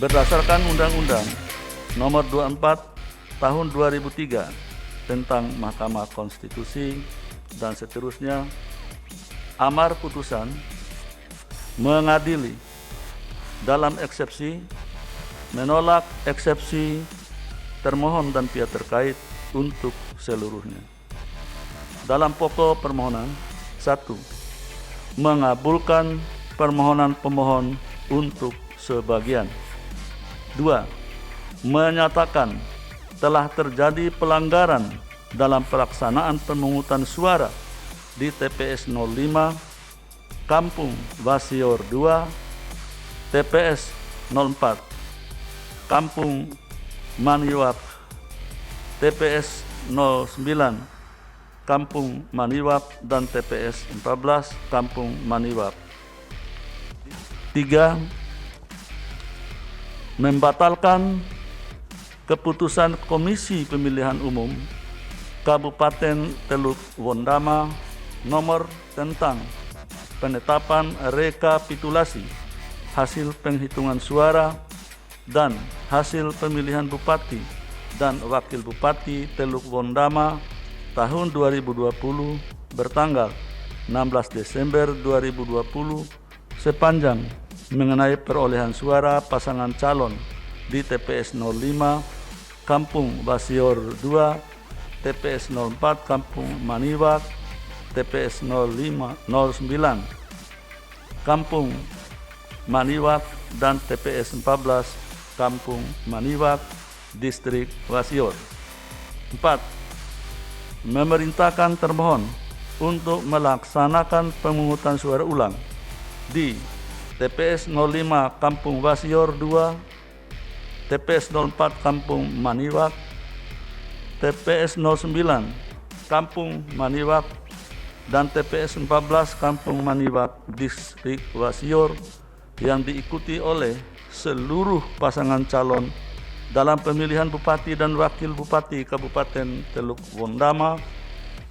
Berdasarkan Undang-Undang Nomor 24 Tahun 2003 tentang Mahkamah Konstitusi dan seterusnya, amar putusan mengadili dalam eksepsi, menolak eksepsi termohon dan pihak terkait untuk seluruhnya. Dalam pokok permohonan, 1. Mengabulkan permohonan pemohon untuk sebagian. 2. Menyatakan telah terjadi pelanggaran dalam pelaksanaan pemungutan suara di TPS 05, Kampung Basior 2, TPS 04, Kampung Maniwak, TPS 09, Kampung Maniwak, dan TPS 14, Kampung Maniwak. 3. Membatalkan keputusan Komisi Pemilihan Umum Kabupaten Teluk Wondama nomor tentang penetapan rekapitulasi hasil penghitungan suara dan hasil pemilihan Bupati dan Wakil Bupati Teluk Wondama tahun 2020 bertanggal 16 Desember 2020 sepanjang mengenai perolehan suara pasangan calon di TPS 05 Kampung Basior 2, TPS 04 Kampung Maniwak, TPS 09 Kampung Maniwak, dan TPS 14 Kampung Maniwak, Distrik Basior. 4. Memerintahkan termohon untuk melaksanakan pemungutan suara ulang di TPS 05 Kampung Basior 2, TPS 04 Kampung Maniwak, TPS 09 Kampung Maniwak, dan TPS 14 Kampung Maniwak, Distrik Basior yang diikuti oleh seluruh pasangan calon dalam pemilihan Bupati dan Wakil Bupati Kabupaten Teluk Wondama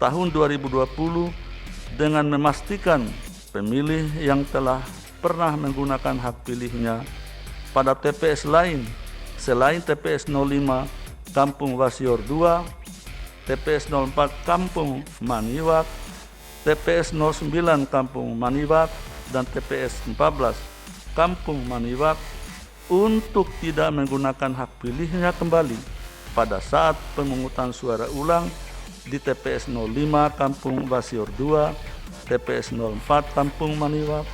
tahun 2020 dengan memastikan pemilih yang telah pernah menggunakan hak pilihnya pada TPS lain selain TPS 05 Kampung Basior 2, TPS 04 Kampung Maniwak, TPS 09 Kampung Maniwak, dan TPS 14 Kampung Maniwak untuk tidak menggunakan hak pilihnya kembali pada saat pemungutan suara ulang di TPS 05 Kampung Basior 2, TPS 04 Kampung Maniwak,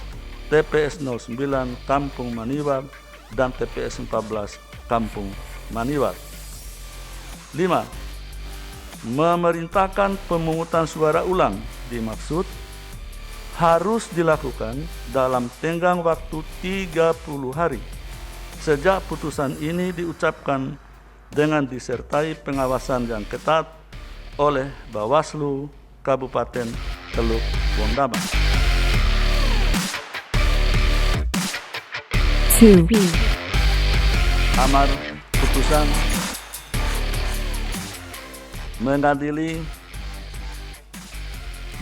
TPS 09 Kampung Maniwak, dan TPS 14 Kampung Maniwak. 5. Memerintahkan pemungutan suara ulang dimaksud harus dilakukan dalam tenggang waktu 30 hari sejak putusan ini diucapkan dengan disertai pengawasan yang ketat oleh Bawaslu Kabupaten Teluk Wondama. 2. Amar putusan mengadili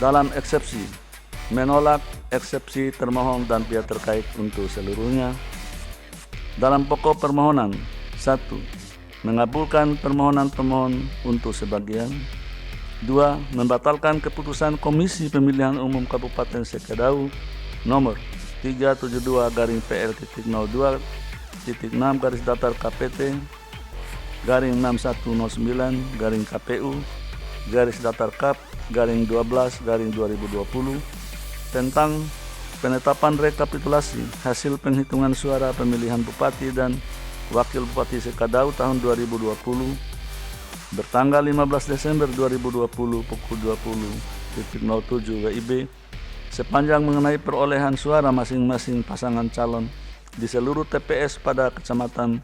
dalam eksepsi, menolak eksepsi termohon dan pihak terkait untuk seluruhnya. Dalam pokok permohonan, 1. Mengabulkan permohonan pemohon untuk sebagian. 2. Membatalkan keputusan Komisi Pemilihan Umum Kabupaten Sekedau nomor 372-PL-029-KPT-KPU-Kap-12-2020 tentang penetapan rekapitulasi hasil penghitungan suara pemilihan Bupati dan Wakil Bupati Sekedau tahun 2020 bertanggal 15 Desember 2020 pukul 20.07 WIB sepanjang mengenai perolehan suara masing-masing pasangan calon di seluruh TPS pada Kecamatan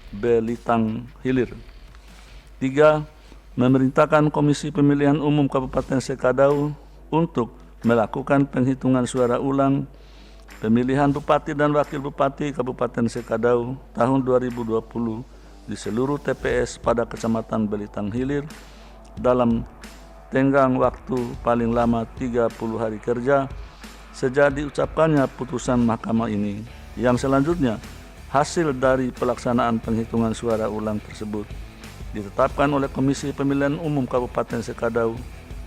Belitang Hilir. 3. Memerintahkan Komisi Pemilihan Umum Kabupaten Sekedau untuk melakukan penghitungan suara ulang pemilihan Bupati dan Wakil Bupati Kabupaten Sekedau tahun 2020 di seluruh TPS pada Kecamatan Belitang Hilir dalam tenggang waktu paling lama 30 hari kerja sejak diucapkannya putusan mahkamah ini. Yang selanjutnya, hasil dari pelaksanaan penghitungan suara ulang tersebut ditetapkan oleh Komisi Pemilihan Umum Kabupaten Sekadau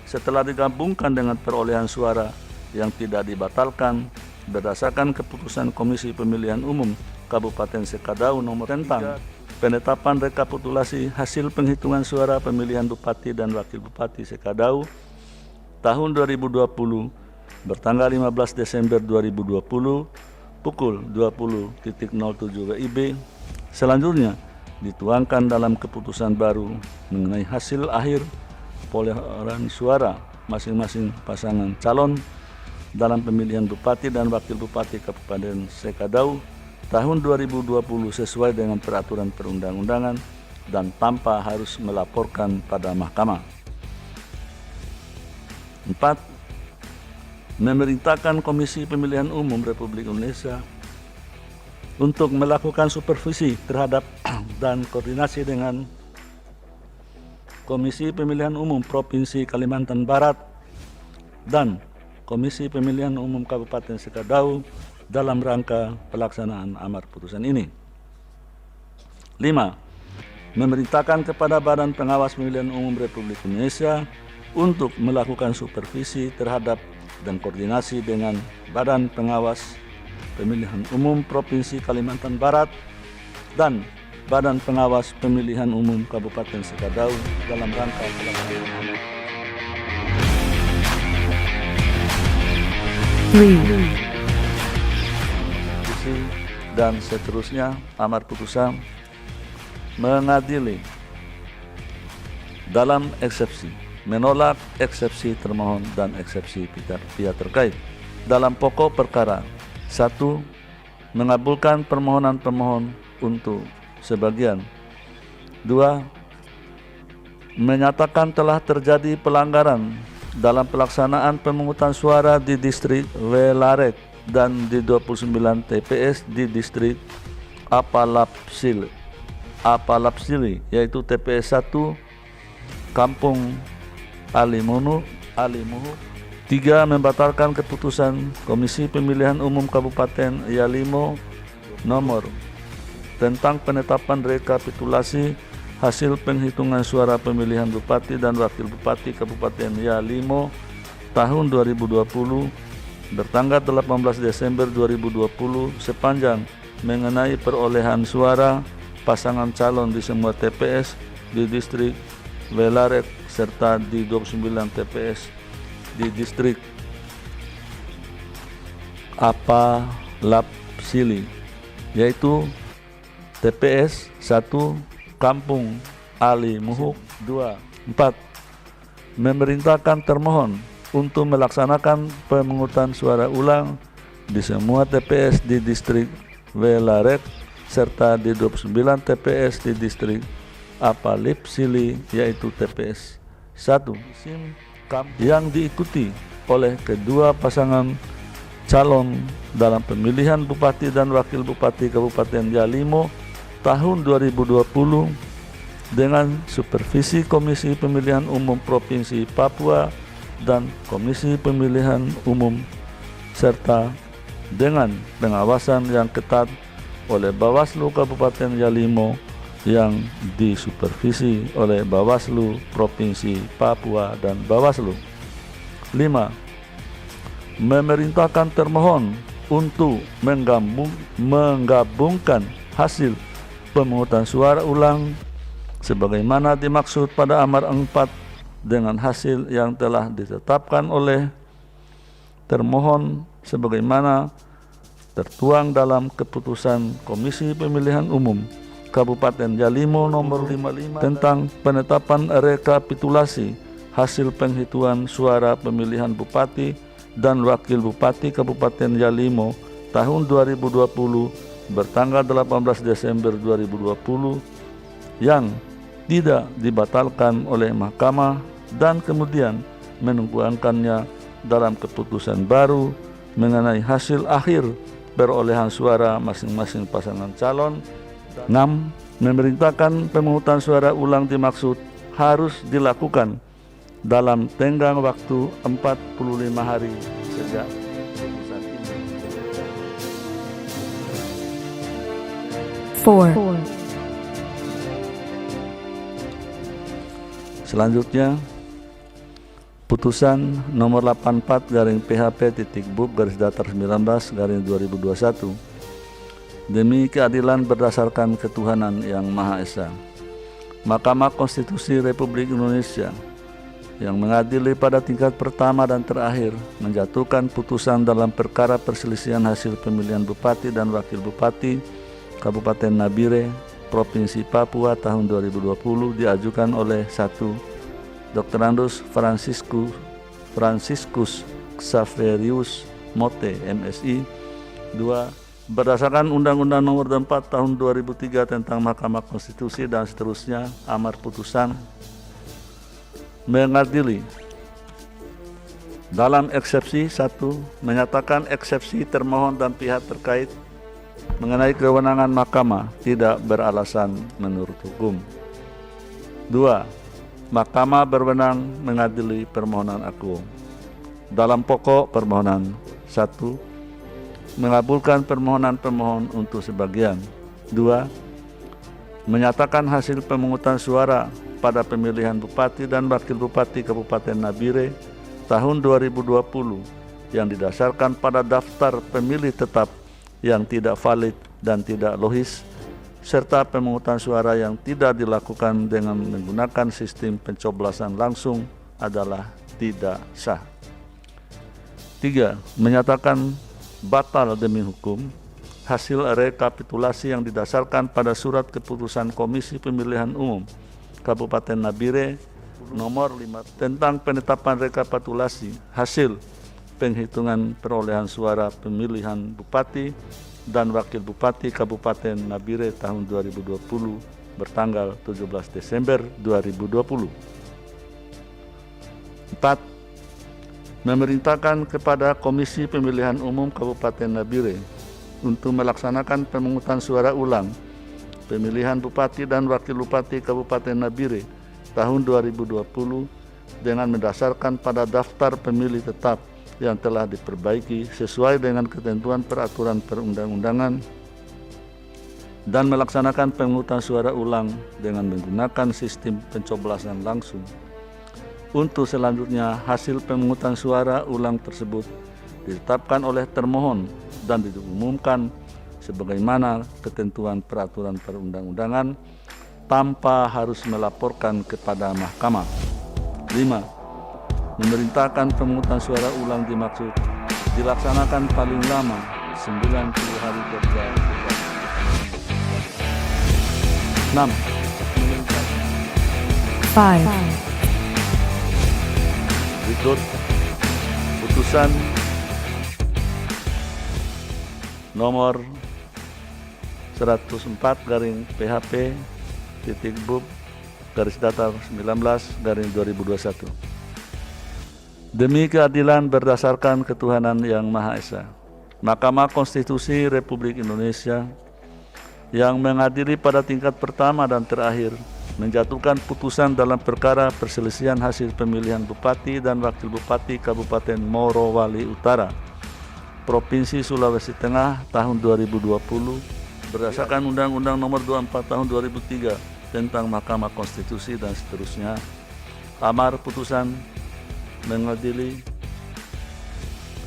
setelah digabungkan dengan perolehan suara yang tidak dibatalkan berdasarkan keputusan Komisi Pemilihan Umum Kabupaten Sekadau nomor tentang penetapan rekapitulasi hasil penghitungan suara pemilihan Bupati dan Wakil Bupati Sekadau tahun 2020 bertanggal 15 Desember 2020 pukul 20.07 WIB selanjutnya dituangkan dalam keputusan baru mengenai hasil akhir perolehan suara masing-masing pasangan calon dalam pemilihan Bupati dan Wakil Bupati Kabupaten Sekadau tahun 2020 sesuai dengan peraturan perundang-undangan dan tanpa harus melaporkan pada mahkamah. 4. Memerintahkan Komisi Pemilihan Umum Republik Indonesia untuk melakukan supervisi terhadap dan koordinasi dengan Komisi Pemilihan Umum Provinsi Kalimantan Barat dan Komisi Pemilihan Umum Kabupaten Sekadau dalam rangka pelaksanaan amar putusan ini. 5. Memerintahkan kepada Badan Pengawas Pemilihan Umum Republik Indonesia untuk melakukan supervisi terhadap dan koordinasi dengan Badan Pengawas Pemilihan Umum Provinsi Kalimantan Barat dan Badan Pengawas Pemilihan Umum Kabupaten Sekadau dalam rangka pelaksanaan dan seterusnya. Amar putusan mengadili dalam eksepsi, menolak eksepsi termohon dan eksepsi pihak terkait dalam pokok perkara. 1. Mengabulkan permohonan pemohon untuk sebagian. 2. Menyatakan telah terjadi pelanggaran dalam pelaksanaan pemungutan suara di distrik Welarek dan di 29 TPS di distrik Apalapsili, yaitu TPS 1 Kampung Alimuhu. 3. Membatalkan keputusan Komisi Pemilihan Umum Kabupaten Yalimo nomor tentang penetapan rekapitulasi hasil penghitungan suara pemilihan Bupati dan Wakil Bupati Kabupaten Yalimo tahun 2020 bertanggal 18 Desember 2020 sepanjang mengenai perolehan suara pasangan calon di semua TPS di distrik Welarek serta di 29 TPS di distrik Apalapsili, yaitu TPS 1 Kampung Alimuhu. 4. Memerintahkan termohon untuk melaksanakan pemungutan suara ulang di semua TPS di distrik Welarek serta di 29 TPS di distrik Apalapsili, yaitu TPS 1 yang diikuti oleh kedua pasangan calon dalam pemilihan Bupati dan Wakil Bupati Kabupaten Yalimo tahun 2020 dengan supervisi Komisi Pemilihan Umum Provinsi Papua dan Komisi Pemilihan Umum serta dengan pengawasan yang ketat oleh Bawaslu Kabupaten Yalimo yang disupervisi oleh Bawaslu Provinsi Papua dan Bawaslu. 5. Memerintahkan termohon untuk menggabungkan hasil pemungutan suara ulang sebagaimana dimaksud pada Amar 4 dengan hasil yang telah ditetapkan oleh termohon sebagaimana tertuang dalam keputusan Komisi Pemilihan Umum Kabupaten Yalimo nomor 55 tentang penetapan rekapitulasi hasil penghitungan suara pemilihan Bupati dan Wakil Bupati Kabupaten Yalimo tahun 2020 bertanggal 18 Desember 2020 yang tidak dibatalkan oleh mahkamah dan kemudian menuangkannya dalam keputusan baru mengenai hasil akhir perolehan suara masing-masing pasangan calon. 6. Memerintahkan pemungutan suara ulang dimaksud harus dilakukan dalam tenggang waktu 45 hari sejak 4. Selanjutnya, putusan nomor 84/PHP.BUP/19/2021 demi keadilan berdasarkan ketuhanan yang Maha Esa. Mahkamah Konstitusi Republik Indonesia yang mengadili pada tingkat pertama dan terakhir menjatuhkan putusan dalam perkara perselisihan hasil pemilihan Bupati dan Wakil Bupati Kabupaten Nabire, Provinsi Papua tahun 2020 diajukan oleh 1. Dr. Andus Franciscus Xaverius Mote, MSI. 2. Berdasarkan Undang-Undang Nomor 4 Tahun 2003 tentang Mahkamah Konstitusi dan seterusnya, amar putusan mengadili dalam eksepsi 1. Menyatakan eksepsi termohon dan pihak terkait mengenai kewenangan mahkamah tidak beralasan menurut hukum. 2. Mahkamah berwenang mengadili permohonan aku. Dalam pokok permohonan 1. Mengabulkan permohonan pemohon untuk sebagian. 2. Menyatakan hasil pemungutan suara pada pemilihan Bupati dan Wakil Bupati Kabupaten Nabire tahun 2020 yang didasarkan pada daftar pemilih tetap yang tidak valid dan tidak logis, serta pemungutan suara yang tidak dilakukan dengan menggunakan sistem pencoblosan langsung adalah tidak sah. 3. Menyatakan batal demi hukum hasil rekapitulasi yang didasarkan pada surat keputusan Komisi Pemilihan Umum Kabupaten Nabire nomor 5 tentang penetapan rekapitulasi hasil penghitungan perolehan suara pemilihan Bupati dan Wakil Bupati Kabupaten Nabire tahun 2020 bertanggal 17 Desember 2020. 4. Memerintahkan kepada Komisi Pemilihan Umum Kabupaten Nabire untuk melaksanakan pemungutan suara ulang pemilihan Bupati dan Wakil Bupati Kabupaten Nabire tahun 2020 dengan mendasarkan pada daftar pemilih tetap yang telah diperbaiki sesuai dengan ketentuan peraturan perundang-undangan dan melaksanakan pemungutan suara ulang dengan menggunakan sistem pencoblosan langsung. Untuk selanjutnya, hasil pemungutan suara ulang tersebut ditetapkan oleh termohon dan diumumkan sebagaimana ketentuan peraturan perundang-undangan tanpa harus melaporkan kepada mahkamah. 5. Memerintahkan pemungutan suara ulang dimaksud dilaksanakan paling lama 90 hari kerja. 6. 5. Berikut putusan nomor 104/PHP.BUP/19/2021 demi keadilan berdasarkan ketuhanan yang Maha Esa. Mahkamah Konstitusi Republik Indonesia yang mengadili pada tingkat pertama dan terakhir menjatuhkan putusan dalam perkara perselisihan hasil pemilihan Bupati dan Wakil Bupati Kabupaten Morowali Utara, Provinsi Sulawesi Tengah tahun 2020 berdasarkan Undang-Undang Nomor 24 Tahun 2003 tentang Mahkamah Konstitusi dan seterusnya. Amar putusan mengadili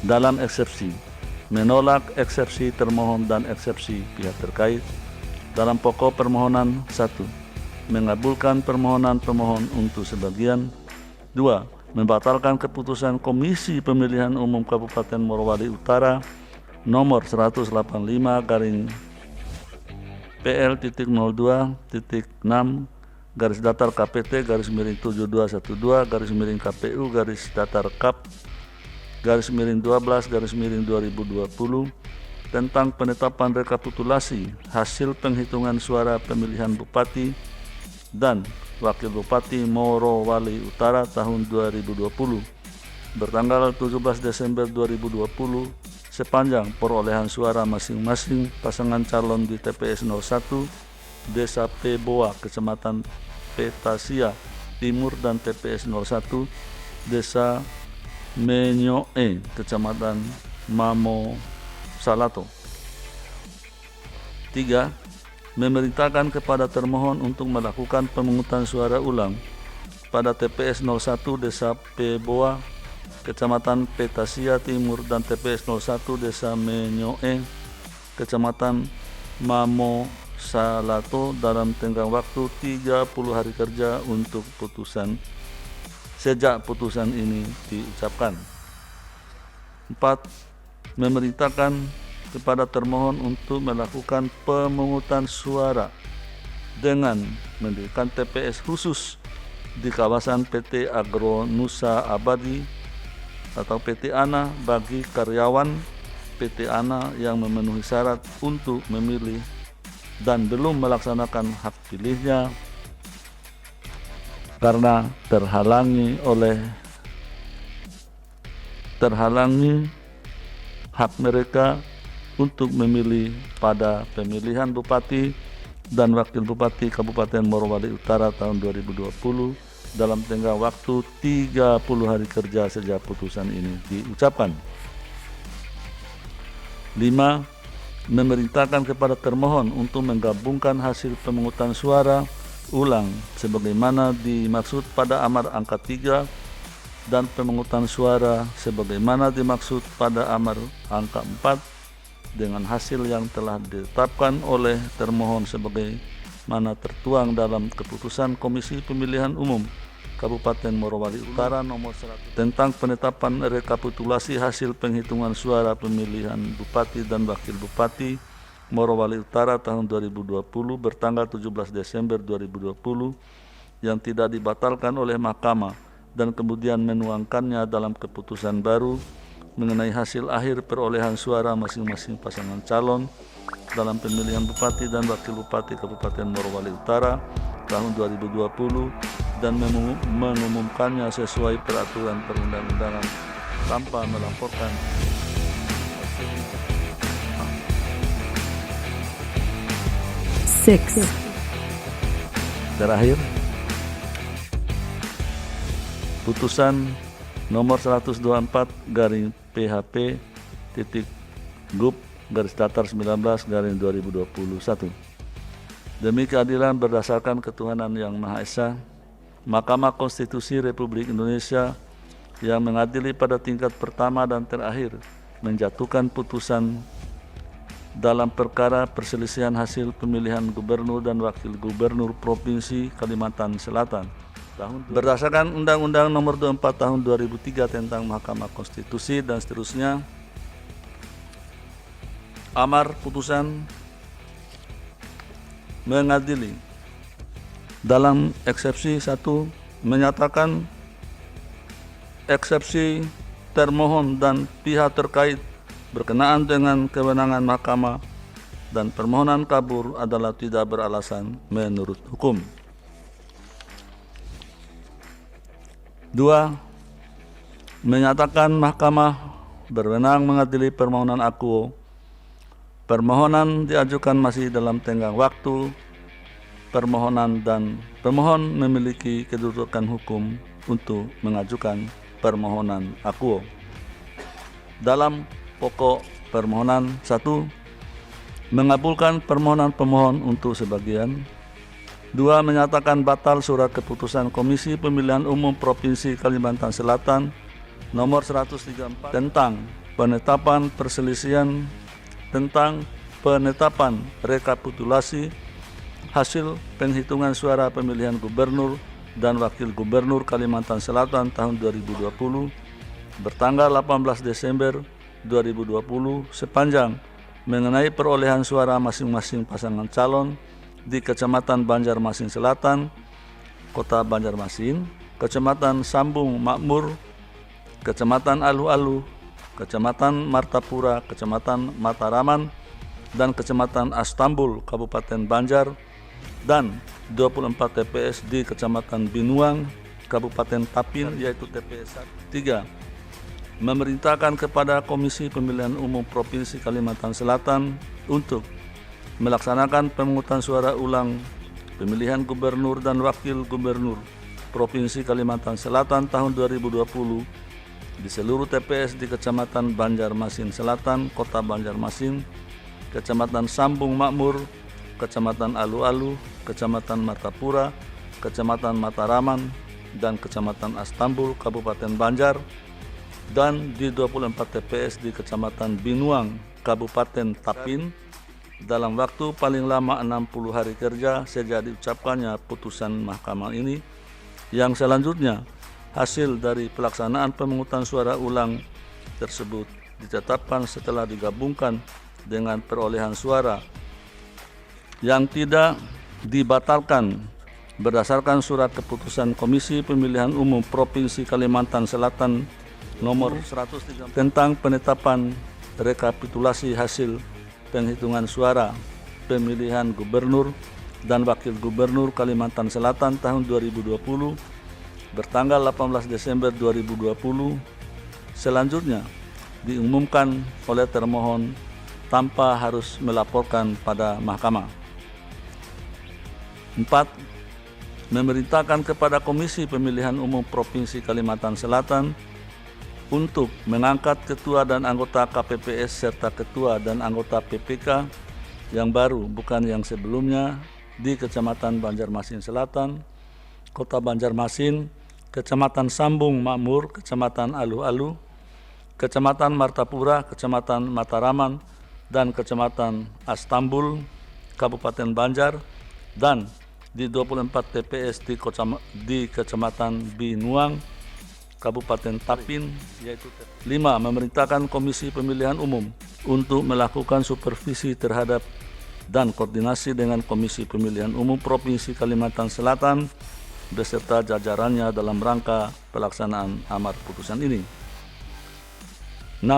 dalam eksepsi, menolak eksepsi termohon dan eksepsi pihak terkait. Dalam pokok permohonan 1. Mengabulkan permohonan pemohon untuk sebagian. 2. Membatalkan keputusan Komisi Pemilihan Umum Kabupaten Morowali Utara nomor 118/PL.0-KPT-72/KPU-KAP/12/2020 tentang penetapan rekapitulasi hasil penghitungan suara pemilihan Bupati dan Wakil Bupati Morowali Utara tahun 2020 bertanggal 17 Desember 2020 sepanjang perolehan suara masing-masing pasangan calon di TPS 01 Desa Peboa, Kecamatan Petasia Timur dan TPS 01 Desa Menyoe, Kecamatan Mamo Salato. 3. memerintahkan kepada termohon untuk melakukan pemungutan suara ulang pada TPS 01 Desa Peboa, Kecamatan Petasia Timur, dan TPS 01 Desa Menyoe, Kecamatan Mamo Salato dalam tenggang waktu 30 hari kerja untuk sejak putusan ini diucapkan. 4. Memerintahkan kepada termohon untuk melakukan pemungutan suara dengan mendirikan TPS khusus di kawasan PT Agro Nusa Abadi atau PT ANA bagi karyawan PT ANA yang memenuhi syarat untuk memilih dan belum melaksanakan hak pilihnya karena terhalangi hak mereka untuk memilih pada pemilihan Bupati dan Wakil Bupati Kabupaten Morowali Utara tahun 2020 dalam tenggang waktu 30 hari kerja sejak putusan ini diucapkan. 5. Memerintahkan kepada termohon untuk menggabungkan hasil pemungutan suara ulang sebagaimana dimaksud pada Amar Angka 3 dan pemungutan suara sebagaimana dimaksud pada Amar Angka 4 dengan hasil yang telah ditetapkan oleh termohon sebagaimana tertuang dalam keputusan Komisi Pemilihan Umum Kabupaten Morowali Utara nomor 100 tentang penetapan rekapitulasi hasil penghitungan suara pemilihan Bupati dan Wakil Bupati Morowali Utara tahun 2020 bertanggal 17 Desember 2020 yang tidak dibatalkan oleh Mahkamah dan kemudian menuangkannya dalam keputusan baru mengenai hasil akhir perolehan suara masing-masing pasangan calon dalam pemilihan Bupati dan Wakil Bupati Kabupaten Morowali Utara tahun 2020 dan mengumumkannya sesuai peraturan perundang-undangan tanpa melaporkan. Terakhir, putusan nomor 124/GUP/19/2021 demi keadilan berdasarkan ketuhanan yang Maha Esa, Mahkamah Konstitusi Republik Indonesia yang mengadili pada tingkat pertama dan terakhir menjatuhkan putusan dalam perkara perselisihan hasil pemilihan gubernur dan wakil gubernur Provinsi Kalimantan Selatan berdasarkan Undang-Undang Nomor 24 Tahun 2003 tentang Mahkamah Konstitusi dan seterusnya. Amar putusan mengadili dalam eksepsi 1 menyatakan eksepsi termohon dan pihak terkait berkenaan dengan kewenangan mahkamah dan permohonan kabur adalah tidak beralasan menurut hukum. 2. Menyatakan mahkamah berwenang mengadili permohonan akuo. Permohonan diajukan masih dalam tenggang waktu permohonan dan pemohon memiliki kedudukan hukum untuk mengajukan permohonan akuo. Dalam pokok permohonan 1, mengabulkan permohonan pemohon untuk sebagian. 2. Menyatakan batal surat keputusan Komisi Pemilihan Umum Provinsi Kalimantan Selatan nomor 134 tentang penetapan rekapitulasi hasil penghitungan suara pemilihan gubernur dan wakil gubernur Kalimantan Selatan tahun 2020 bertanggal 18 Desember 2020 sepanjang mengenai perolehan suara masing-masing pasangan calon di Kecamatan Banjarmasin Selatan, Kota Banjarmasin, Kecamatan Sambung Makmur, Kecamatan Alu-Alu, Kecamatan Martapura, Kecamatan Mataraman, dan Kecamatan Astambul, Kabupaten Banjar, dan 24 TPS di Kecamatan Binuang, Kabupaten Tapin, yaitu TPS 3. Memerintahkan kepada Komisi Pemilihan Umum Provinsi Kalimantan Selatan untuk melaksanakan pemungutan suara ulang pemilihan gubernur dan wakil gubernur Provinsi Kalimantan Selatan tahun 2020 di seluruh TPS di Kecamatan Banjarmasin Selatan, Kota Banjarmasin, Kecamatan Sambung Makmur, Kecamatan Alu-Alu, Kecamatan Martapura, Kecamatan Mataraman, dan Kecamatan Astambul, Kabupaten Banjar, dan di 24 TPS di Kecamatan Binuang, Kabupaten Tapin, dalam waktu paling lama 60 hari kerja sejak diucapkannya putusan mahkamah ini. Yang selanjutnya, hasil dari pelaksanaan pemungutan suara ulang tersebut ditetapkan setelah digabungkan dengan perolehan suara yang tidak dibatalkan berdasarkan surat keputusan Komisi Pemilihan Umum Provinsi Kalimantan Selatan nomor 103 tentang penetapan rekapitulasi hasil penghitungan suara pemilihan gubernur dan wakil gubernur Kalimantan Selatan tahun 2020 bertanggal 18 Desember 2020 selanjutnya diumumkan oleh termohon tanpa harus melaporkan pada mahkamah. 4. Memerintahkan kepada Komisi Pemilihan Umum Provinsi Kalimantan Selatan untuk mengangkat ketua dan anggota KPPS serta ketua dan anggota PPK yang baru bukan yang sebelumnya di Kecamatan Banjarmasin Selatan, Kota Banjarmasin, Kecamatan Sambung Makmur, Kecamatan Alu-Alu, Kecamatan Martapura, Kecamatan Mataraman, dan Kecamatan Astambul, Kabupaten Banjar, dan di 24 TPS di Kecamatan Binuang, Kabupaten Tapin, yaitu 5. Memerintahkan Komisi Pemilihan Umum untuk melakukan supervisi terhadap dan koordinasi dengan Komisi Pemilihan Umum Provinsi Kalimantan Selatan beserta jajarannya dalam rangka pelaksanaan amar putusan ini. 6.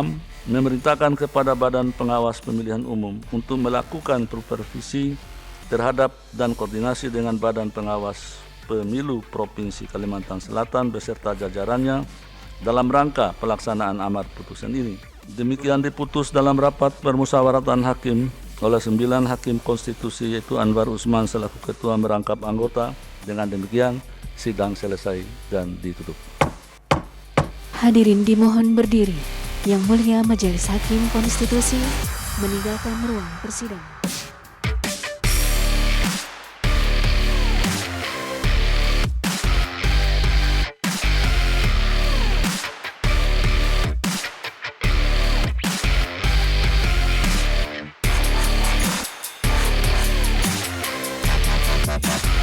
Memerintahkan kepada Badan Pengawas Pemilihan Umum untuk melakukan supervisi terhadap dan koordinasi dengan Badan Pengawas Pemilu Provinsi Kalimantan Selatan beserta jajarannya dalam rangka pelaksanaan amar putusan ini. Demikian diputus dalam rapat permusyawaratan hakim oleh 9 hakim konstitusi yaitu Anwar Usman selaku ketua merangkap anggota. Dengan demikian sidang selesai dan ditutup. Hadirin dimohon berdiri. Yang Mulia Majelis Hakim Konstitusi meninggalkan ruang persidangan. Bye.